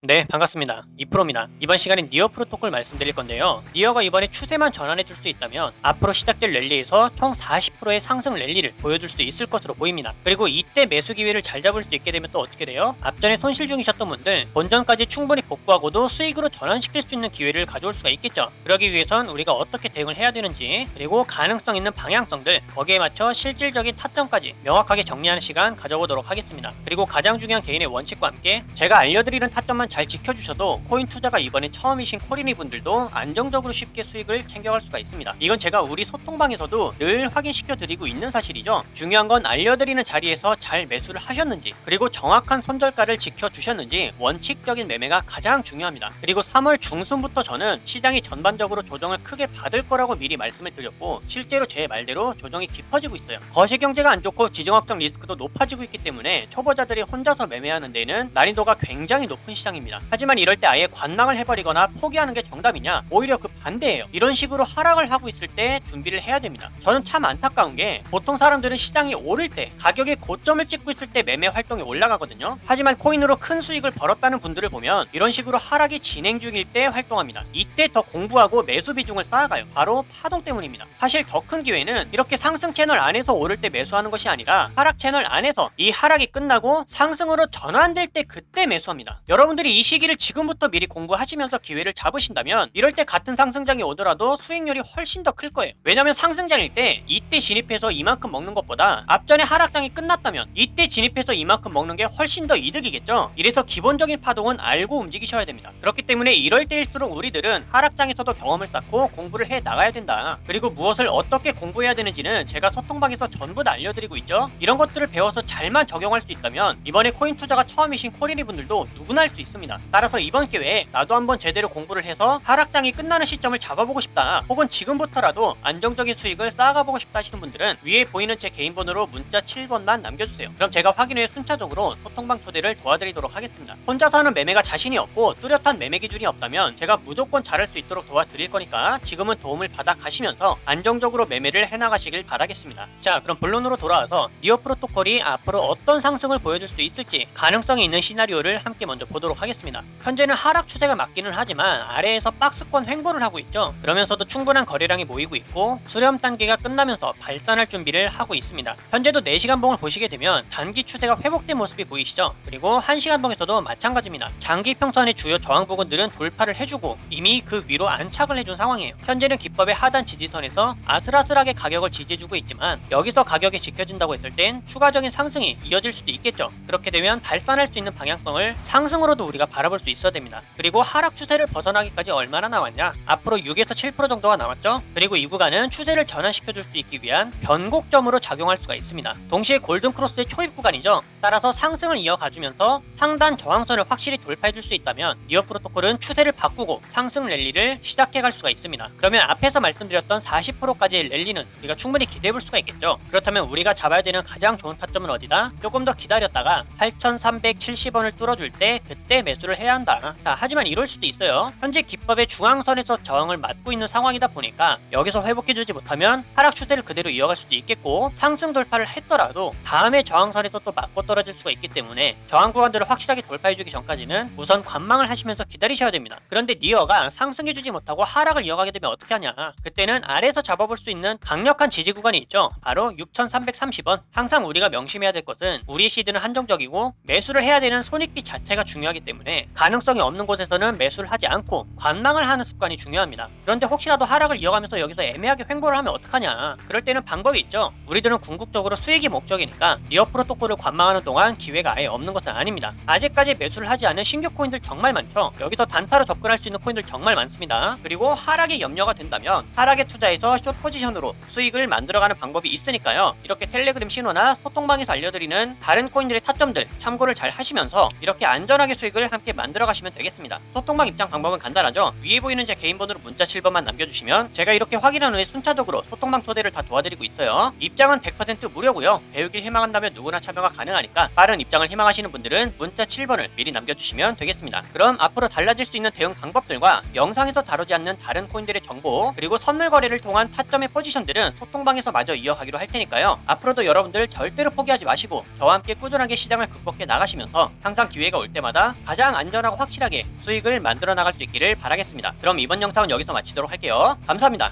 네, 반갑습니다. 이프로입니다. 이번 시간엔 니어 프로토콜 말씀드릴 건데요. 니어가 이번에 추세만 전환해 줄 수 있다면 앞으로 시작될 랠리에서 총 40%의 상승 랠리를 보여줄 수 있을 것으로 보입니다. 그리고 이때 매수 기회를 잘 잡을 수 있게 되면 또 어떻게 돼요? 앞전에 손실 중이셨던 분들 본전까지 충분히 복구하고도 수익으로 전환시킬 수 있는 기회를 가져올 수가 있겠죠. 그러기 위해선 우리가 어떻게 대응을 해야 되는지, 그리고 가능성 있는 방향성들, 거기에 맞춰 실질적인 타점까지 명확하게 정리하는 시간 가져보도록 하겠습니다. 그리고 가장 중요한 개인의 원칙과 함께 제가 알려드리는 타점만 잘 지켜주셔도 코인 투자가 이번에 처음이신 코린이 분들도 안정적으로 쉽게 수익을 챙겨갈 수가 있습니다. 이건 제가 우리 소통방에서도 늘 확인시켜 드리고 있는 사실이죠. 중요한 건 알려드리는 자리에서 잘 매수를 하셨는지, 그리고 정확한 손절가를 지켜주셨는지, 원칙적인 매매가 가장 중요합니다. 그리고 3월 중순부터 저는 시장이 전반적으로 조정을 크게 받을 거라고 미리 말씀을 드렸고, 실제로 제 말대로 조정이 깊어지고 있어요. 거시경제가 안 좋고 지정학적 리스크도 높아지고 있기 때문에 초보자들이 혼자서 매매하는 데는 난이도가 굉장히 높은 시장입니다. 하지만 이럴 때 아예 관망을 해버리거나 포기하는 게 정답이냐? 오히려 그 반대예요. 이런 식으로 하락을 하고 있을 때 준비를 해야 됩니다. 저는 참 안타까운 게 보통 사람들은 시장이 오를 때, 가격의 고점을 찍고 있을 때 매매 활동이 올라가거든요. 하지만 코인으로 큰 수익을 벌었다는 분들을 보면 이런 식으로 하락이 진행 중일 때 활동합니다. 이때 더 공부하고 매수 비중을 쌓아가요. 바로 파동 때문입니다. 사실 더 큰 기회는 이렇게 상승 채널 안에서 오를 때 매수하는 것이 아니라 하락 채널 안에서 이 하락이 끝나고 상승으로 전환될 때 그때 매수합니다. 여러분들이 이 시기를 지금부터 미리 공부하시면서 기회를 잡으신다면 이럴 때 같은 상승장이 오더라도 수익률이 훨씬 더 클 거예요. 왜냐면 상승장일 때 이때 진입해서 이만큼 먹는 것보다 앞전에 하락장이 끝났다면 이때 진입해서 이만큼 먹는 게 훨씬 더 이득이겠죠. 이래서 기본적인 파동은 알고 움직이셔야 됩니다. 그렇기 때문에 이럴 때일수록 우리들은 하락장에서도 경험을 쌓고 공부를 해 나가야 된다. 그리고 무엇을 어떻게 공부해야 되는지는 제가 소통방에서 전부 다 알려드리고 있죠. 이런 것들을 배워서 잘만 적용할 수 있다면 이번에 코인 투자가 처음이신 코린이 분들도 누구나 할 수 있습니다. 따라서 이번 기회에 나도 한번 제대로 공부를 해서 하락장이 끝나는 시점을 잡아보고 싶다, 혹은 지금부터라도 안정적인 수익을 쌓아가보고 싶다 하시는 분들은 위에 보이는 제 개인 번호로 문자 7번만 남겨주세요. 그럼 제가 확인 후에 순차적으로 소통방 초대를 도와드리도록 하겠습니다. 혼자서 하는 매매가 자신이 없고 뚜렷한 매매 기준이 없다면 제가 무조건 잘할 수 있도록 도와드릴 거니까 지금은 도움을 받아 가시면서 안정적으로 매매를 해나가시길 바라겠습니다. 자, 그럼 본론으로 돌아와서 니어 프로토콜이 앞으로 어떤 상승을 보여줄 수 있을지 가능성이 있는 시나리오를 함께 먼저 보도록 하겠습니다. 현재는 하락 추세가 맞기는 하지만 아래에서 박스권 횡보를 하고 있죠. 그러면서도 충분한 거래량이 모이고 있고 수렴 단계가 끝나면서 발산할 준비를 하고 있습니다. 현재도 4시간 봉을 보시게 되면 단기 추세가 회복된 모습이 보이시죠. 그리고 1시간 봉에서도 마찬가지입니다. 장기 평선의 주요 저항 부근들은 돌파를 해주고 이미 그 위로 안착을 해준 상황이에요. 현재는 기법의 하단 지지선에서 아슬아슬하게 가격을 지지해주고 있지만 여기서 가격이 지켜진다고 했을 땐 추가적인 상승이 이어질 수도 있겠죠. 그렇게 되면 발산할 수 있는 방향성을 상승으로도 우리가 바라볼 수 있어야 됩니다. 그리고 하락 추세를 벗어나기까지 얼마나 남았냐? 앞으로 6에서 7% 정도가 남았죠. 그리고 이 구간은 추세를 전환시켜줄 수 있기 위한 변곡점으로 작용할 수가 있습니다. 동시에 골든크로스의 초입 구간이죠. 따라서 상승을 이어가주면서 상단 저항선을 확실히 돌파해줄 수 있다면 니어 프로토콜은 추세를 바꾸고 상승 랠리를 시작해갈 수가 있습니다. 그러면 앞에서 말씀드렸던 40%까지의 랠리는 우리가 충분히 기대해볼 수가 있겠죠. 그렇다면 우리가 잡아야 되는 가장 좋은 타점은 어디다? 조금 더 기다렸다가 8,370원을 뚫어줄 때 그때 매수를 해야 한다. 자, 하지만 이럴 수도 있어요. 현재 기법의 중앙선에서 저항을 맞고 있는 상황이다 보니까 여기서 회복해주지 못하면 하락 추세를 그대로 이어갈 수도 있겠고, 상승 돌파를 했더라도 다음에 저항선에서 또 맞고 떨어질 수가 있기 때문에 저항 구간들을 확실하게 돌파해주기 전까지는 우선 관망을 하시면서 기다리셔야 됩니다. 그런데 니어가 상승해주지 못하고 하락을 이어가게 되면 어떻게 하냐? 그때는 아래에서 잡아볼 수 있는 강력한 지지 구간이 있죠. 바로 6,330원. 항상 우리가 명심해야 될 것은 우리의 시드는 한정적이고 매수를 해야 되는 손익비 자체가 중요하기 때문에 가능성이 없는 곳에서는 매수를 하지 않고 관망을 하는 습관이 중요합니다. 그런데 혹시라도 하락을 이어가면서 여기서 애매하게 횡보를 하면 어떡하냐? 그럴 때는 방법이 있죠. 우리들은 궁극적으로 수익이 목적이니까 니어 프로토콜을 관망하는 동안 기회가 아예 없는 것은 아닙니다. 아직까지 매수를 하지 않은 신규 코인들 정말 많죠. 여기서 단타로 접근할 수 있는 코인들 정말 많습니다. 그리고 하락에 염려가 된다면 하락에 투자해서 숏 포지션으로 수익을 만들어가는 방법이 있으니까요. 이렇게 텔레그램 신호나 소통방에서 알려드리는 다른 코인들의 타점들 참고를 잘 하시면서 이렇게 안전하게 수익을 함께 만들어 가시면 되겠습니다. 소통방 입장 방법은 간단하죠. 위에 보이는 제 개인 번호로 문자 7번만 남겨주시면 제가 이렇게 확인한 후에 순차적으로 소통방 초대를 다 도와드리고 있어요. 입장은 100% 무료고요. 배우길 희망한다면 누구나 참여가 가능하니까 빠른 입장을 희망하시는 분들은 문자 7번을 미리 남겨주시면 되겠습니다. 그럼 앞으로 달라질 수 있는 대응 방법들과 영상에서 다루지 않는 다른 코인들의 정보, 그리고 선물 거래를 통한 타점의 포지션들은 소통방에서 마저 이어가기로 할 테니까요. 앞으로도 여러분들 절대로 포기하지 마시고 저와 함께 꾸준하게 시장을 극복해 나가시면서 항상 기회가 올 때마다 가장 안전하고 확실하게 수익을 만들어 나갈 수 있기를 바라겠습니다. 그럼 이번 영상은 여기서 마치도록 할게요. 감사합니다.